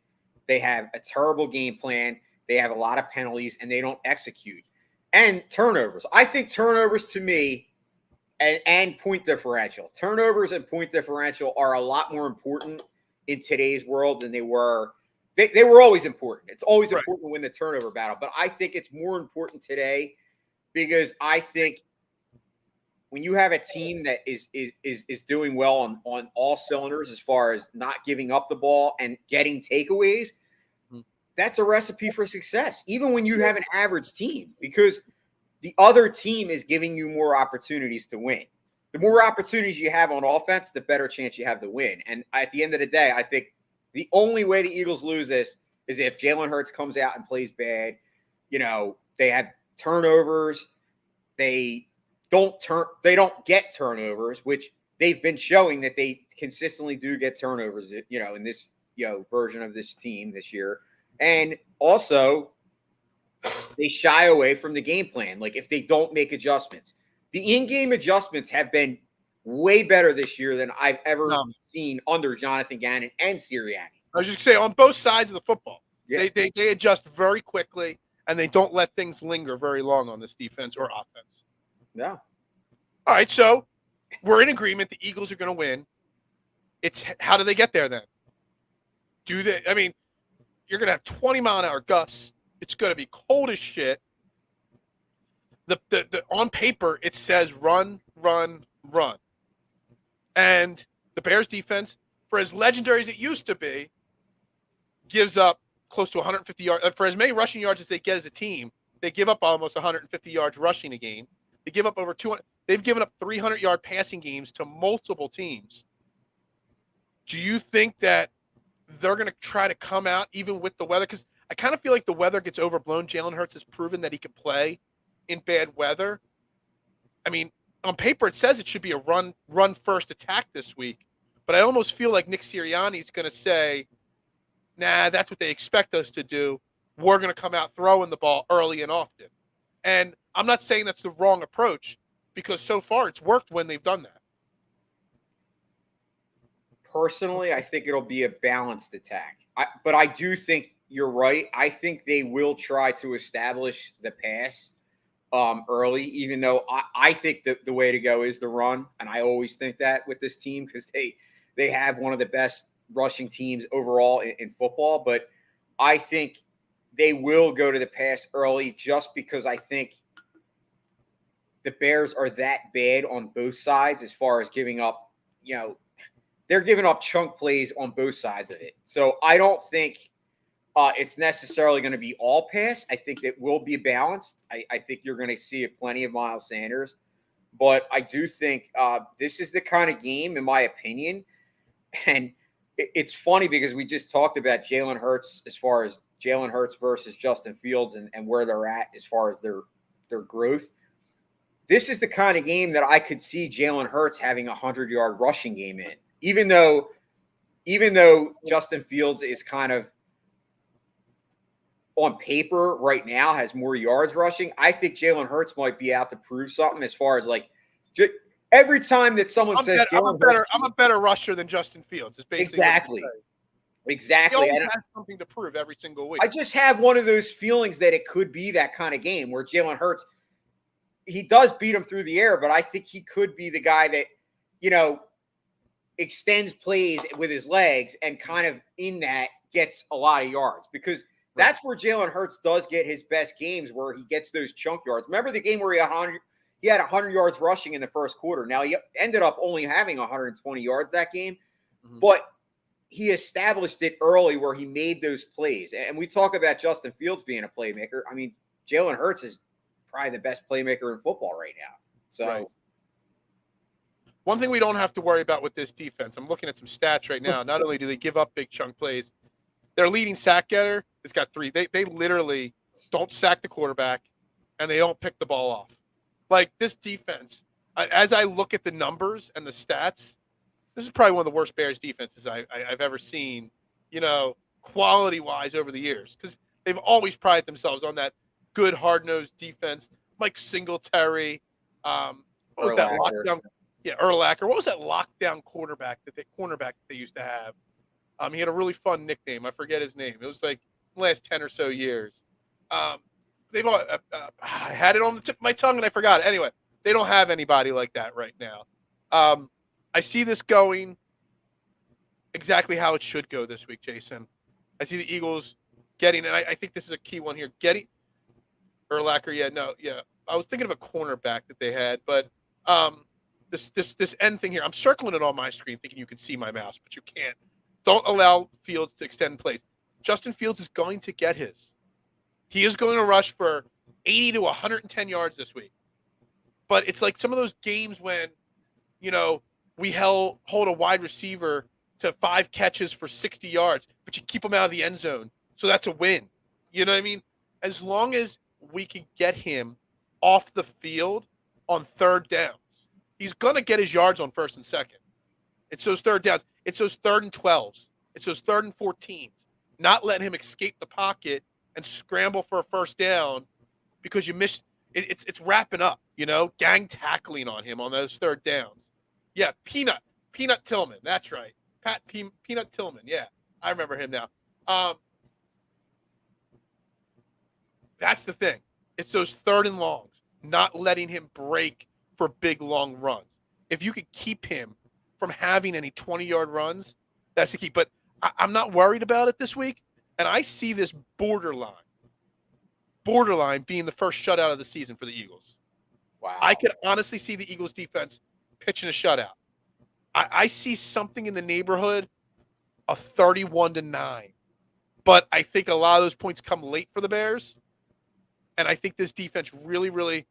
they have a terrible game plan, they have a lot of penalties, and they don't execute. And turnovers. I think turnovers to me and point differential. Turnovers and point differential are a lot more important in today's world than they were. They were always important. It's always important to win the turnover battle. But I think it's more important today because I think when you have a team that is doing well on all cylinders as far as not giving up the ball and getting takeaways, that's a recipe for success, even when you have an average team, because the other team is giving you more opportunities to win. The more opportunities you have on offense, the better chance you have to win. And at the end of the day, I think the only way the Eagles lose this is if Jalen Hurts comes out and plays bad. You know, they have turnovers. They don't get turnovers, which they've been showing that they consistently do get turnovers, you know, in this, you know, version of this team this year. And also, they shy away from the game plan. Like if they don't make adjustments, the in-game adjustments have been way better this year than I've ever seen under Jonathan Gannon and Sirianni. I was just saying on both sides of the football, Yeah. they adjust very quickly and they don't let things linger very long on this defense or offense. Yeah. All right, so we're in agreement. The Eagles are going to win. It's how do they get there then? You're going to have 20-mile-an-hour gusts. It's going to be cold as shit. The on paper, it says run, run, run. And the Bears defense, for as legendary as it used to be, gives up close to 150 yards. For as many rushing yards as they get as a team, they give up almost 150 yards rushing a game. They give up over 200. They've given up 300-yard passing games to multiple teams. Do you think that they're going to try to come out even with the weather? Because I kind of feel like the weather gets overblown. Jalen Hurts has proven that he can play in bad weather. I mean, on paper, it says it should be a run first attack this week. But I almost feel like Nick Sirianni is going to say, nah, that's what they expect us to do. We're going to come out throwing the ball early and often. And I'm not saying that's the wrong approach because so far it's worked when they've done that. Personally, I think it'll be a balanced attack. But I do think you're right. I think they will try to establish the pass early, even though I think that the way to go is the run. And I always think that with this team because they have one of the best rushing teams overall in football. But I think they will go to the pass early just because I think the Bears are that bad on both sides as far as giving up, you know, they're giving up chunk plays on both sides of it. So I don't think it's necessarily going to be all pass. I think it will be balanced. I think you're going to see plenty of Miles Sanders. But I do think this is the kind of game, in my opinion. And it's funny because we just talked about Jalen Hurts as far as Jalen Hurts versus Justin Fields and where they're at as far as their growth. This is the kind of game that I could see Jalen Hurts having a 100-yard rushing game in. Even though Justin Fields is kind of on paper right now has more yards rushing, I think Jalen Hurts might be out to prove something as far as like every time that someone says I'm a better rusher than Justin Fields. It's basically exactly. He always has something to prove every single week. I just have one of those feelings that it could be that kind of game where Jalen Hurts, he does beat him through the air, but I think he could be the guy that, you know, extends plays with his legs and kind of in that gets a lot of yards because that's where Jalen Hurts does get his best games where he gets those chunk yards. Remember the game where he had 100 yards rushing in the first quarter. Now, he ended up only having 120 yards that game, but he established it early where he made those plays. And we talk about Justin Fields being a playmaker. I mean, Jalen Hurts is probably the best playmaker in football right now. So, right. One thing we don't have to worry about with this defense, I'm looking at some stats right now. Not only do they give up big chunk plays, their leading sack getter has got 3. They literally don't sack the quarterback, and they don't pick the ball off. Like, this defense, as I look at the numbers and the stats, this is probably one of the worst Bears defenses I've ever seen, quality-wise over the years. Because they've always prided themselves on that good, hard-nosed defense. Mike Singletary. What was that lockdown? Yeah, Urlacher. What was that lockdown cornerback that they used to have? He had a really fun nickname. I forget his name. It was like the last 10 or so years. They've all, I had it on the tip of my tongue and I forgot it. Anyway, they don't have anybody like that right now. I see this going exactly how it should go this week, Jason. I see the Eagles getting, and I think this is a key one here, getting Urlacher. I was thinking of a cornerback that they had, but this end thing here, I'm circling it on my screen thinking you can see my mouse, but you can't. Don't allow Fields to extend plays. Justin Fields is going to get his. He is going to rush for 80 to 110 yards this week. But it's like some of those games when, we hold a wide receiver to 5 catches for 60 yards, but you keep him out of the end zone. So that's a win. You know what I mean? As long as we can get him off the field on third downs, he's going to get his yards on first and second. It's those third downs. It's those 3rd and 12s. It's those 3rd and 14s. Not letting him escape the pocket and scramble for a first down because you missed. It's wrapping up, gang tackling on him on those third downs. Yeah, Peanut Tillman. That's right. Peanut Tillman. Yeah, I remember him now. That's the thing. It's those 3rd and longs, not letting him break for big, long runs. If you could keep him from having any 20-yard runs, that's the key. But I'm not worried about it this week, and I see this borderline being the first shutout of the season for the Eagles. Wow. I could honestly see the Eagles defense pitching a shutout. I see something in the neighborhood of 31-9. But I think a lot of those points come late for the Bears. And I think this defense really, really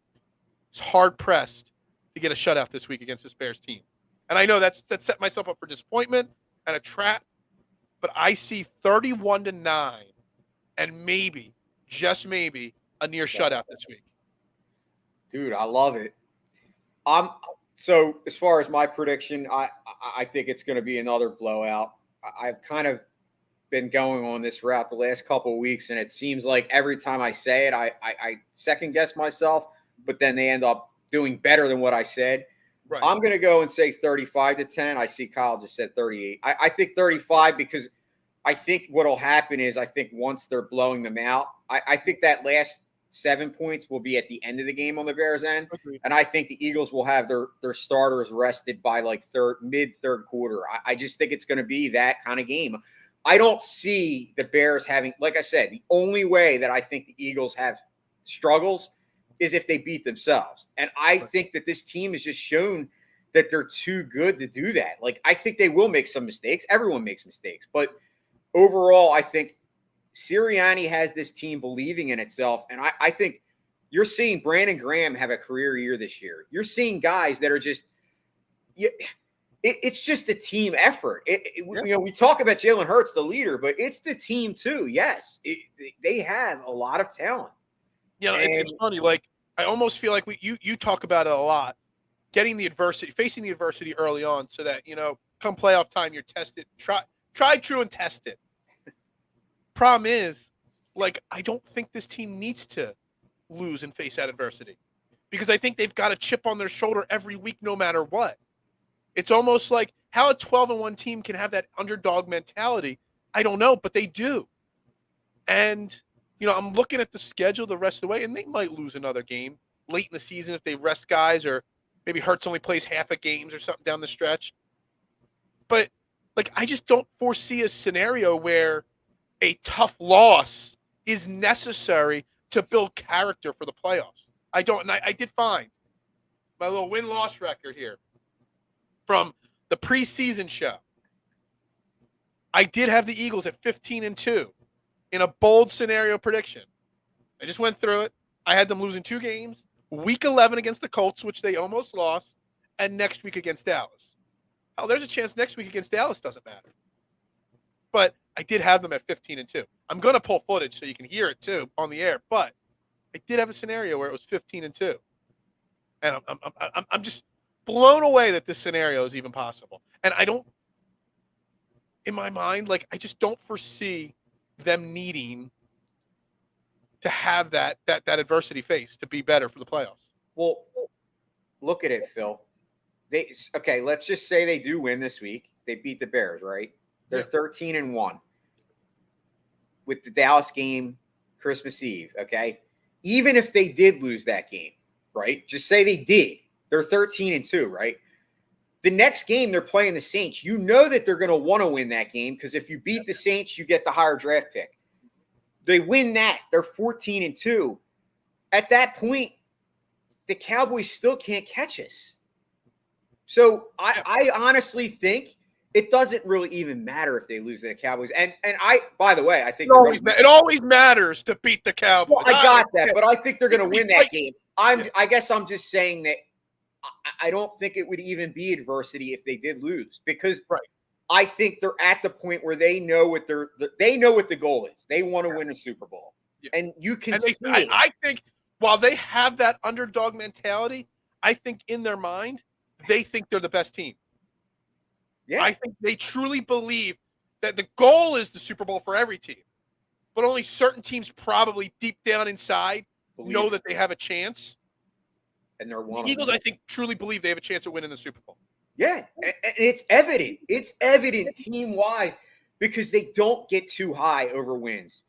is hard-pressed to get a shutout this week against this Bears team. And I know that set myself up for disappointment and a trap. But I see 31-9 and maybe, just maybe, a near shutout this week. Dude, I love it. So as far as my prediction, I think it's going to be another blowout. I've kind of been going on this route the last couple of weeks, and it seems like every time I say it, I second guess myself, but then they end up doing better than what I said. Right. I'm going to go and say 35-10. I see Kyle just said 38. I think 35 because I think what will happen is I think once they're blowing them out, I think that last 7 points will be at the end of the game on the Bears' end. Okay. And I think the Eagles will have their starters rested by like mid-third quarter. I just think it's going to be that kind of game. I don't see the Bears having, like I said, the only way that I think the Eagles have struggles is if they beat themselves. And I think that this team has just shown that they're too good to do that. Like, I think they will make some mistakes. Everyone makes mistakes. But overall, I think Sirianni has this team believing in itself. And I think you're seeing Brandon Graham have a career year this year. You're seeing guys that are just it's just a team effort. We talk about Jalen Hurts, the leader, but it's the team too. Yes, they have a lot of talent. Yeah, it's funny. Like, I almost feel like you talk about it a lot. Getting the adversity, facing the adversity early on, so that come playoff time, you're tested. Try true and test it. Problem is, like, I don't think this team needs to lose and face that adversity because I think they've got a chip on their shoulder every week, no matter what. It's almost like how a 12-1 team can have that underdog mentality. I don't know, but they do. And, I'm looking at the schedule the rest of the way, and they might lose another game late in the season if they rest guys, or maybe Hurts only plays half a games or something down the stretch. But, like, I just don't foresee a scenario where a tough loss is necessary to build character for the playoffs. I don't, and I did find my little win-loss record here from the preseason show. I did have the Eagles at 15-2 in a bold scenario prediction. I just went through it. I had them losing 2 games, week 11 against the Colts, which they almost lost, and next week against Dallas. Hell, there's a chance next week against Dallas doesn't matter. But I did have them at 15-2. I'm going to pull footage so you can hear it too on the air, but I did have a scenario where it was 15-2. And I'm just blown away that this scenario is even possible. And I don't, in my mind, like, I just don't foresee them needing to have that adversity face to be better for the playoffs. Well, look at it, Phil. Let's just say they do win this week. They beat the Bears, right? They're 13-1 with the Dallas game Christmas Eve, okay? Even if they did lose that game, right? Just say they did. They're 13-2, right? The next game they're playing the Saints. You know that they're going to want to win that game because if you beat the Saints, you get the higher draft pick. They win that. They're 14-2. At that point, the Cowboys still can't catch us. So I honestly think it doesn't really even matter if they lose to the Cowboys. And by the way, I think it always matters to beat the Cowboys. Well, I got that, but I think they're going to win that game. I guess I'm just saying that I don't think it would even be adversity if they did lose because I think they're at the point where they know what the goal is. They want to win a Super Bowl, and you can see it. I think while they have that underdog mentality, I think in their mind they think they're the best team. Yeah. I think they truly believe that the goal is the Super Bowl for every team, but only certain teams probably deep down inside know that they have a chance. And they're one. The Eagles, I think, truly believe they have a chance of winning the Super Bowl. Yeah, and it's evident. It's evident team-wise because they don't get too high over wins.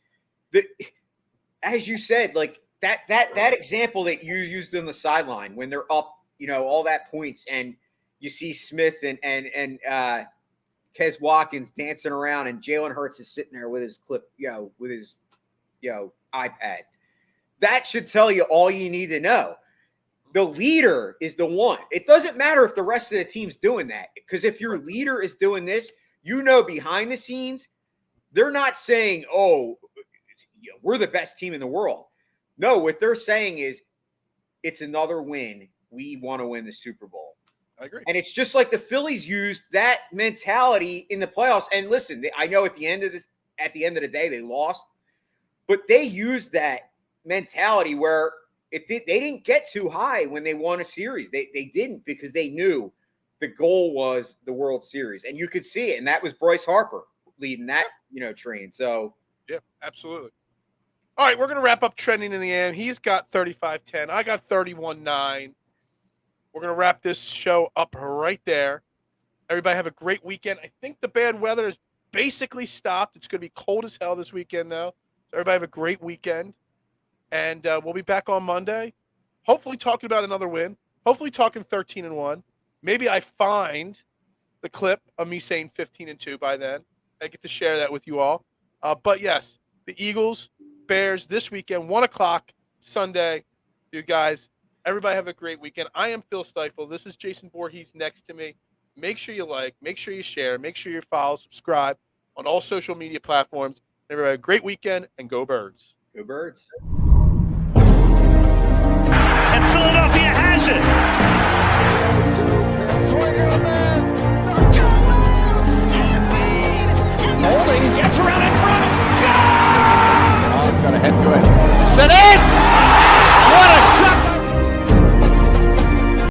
As you said, like that example that you used on the sideline when they're up, all that points, and you see Smith and Kez Watkins dancing around, and Jalen Hurts is sitting there with his iPad. That should tell you all you need to know. The leader is the one. It doesn't matter if the rest of the team's doing that, because if your leader is doing this, behind the scenes, they're not saying, "Oh, we're the best team in the world." No, what they're saying is, it's another win. We want to win the Super Bowl. I agree. And it's just like the Phillies used that mentality in the playoffs. And listen, I know at the end of the day, they lost, but they used that mentality where they didn't get too high when they won a series. They didn't because they knew the goal was the World Series. And you could see it. And that was Bryce Harper leading that, train. So, yeah, absolutely. All right, we're going to wrap up trending in the AM. He's got 35-10. I got 31-9. We're going to wrap this show up right there. Everybody have a great weekend. I think the bad weather is basically stopped. It's going to be cold as hell this weekend, though. So everybody have a great weekend. And we'll be back on Monday, hopefully talking about another win, hopefully talking 13-1. Maybe I find the clip of me saying 15-2 by then. I get to share that with you all. But, yes, the Eagles, Bears this weekend, 1 o'clock Sunday. You guys, everybody have a great weekend. I am Phil Stifel. This is Jason Voorhees next to me. Make sure you like, make sure you share, make sure you follow, subscribe on all social media platforms. Everybody have a great weekend, and go Birds. Go Birds. And Philadelphia has it. Swing and a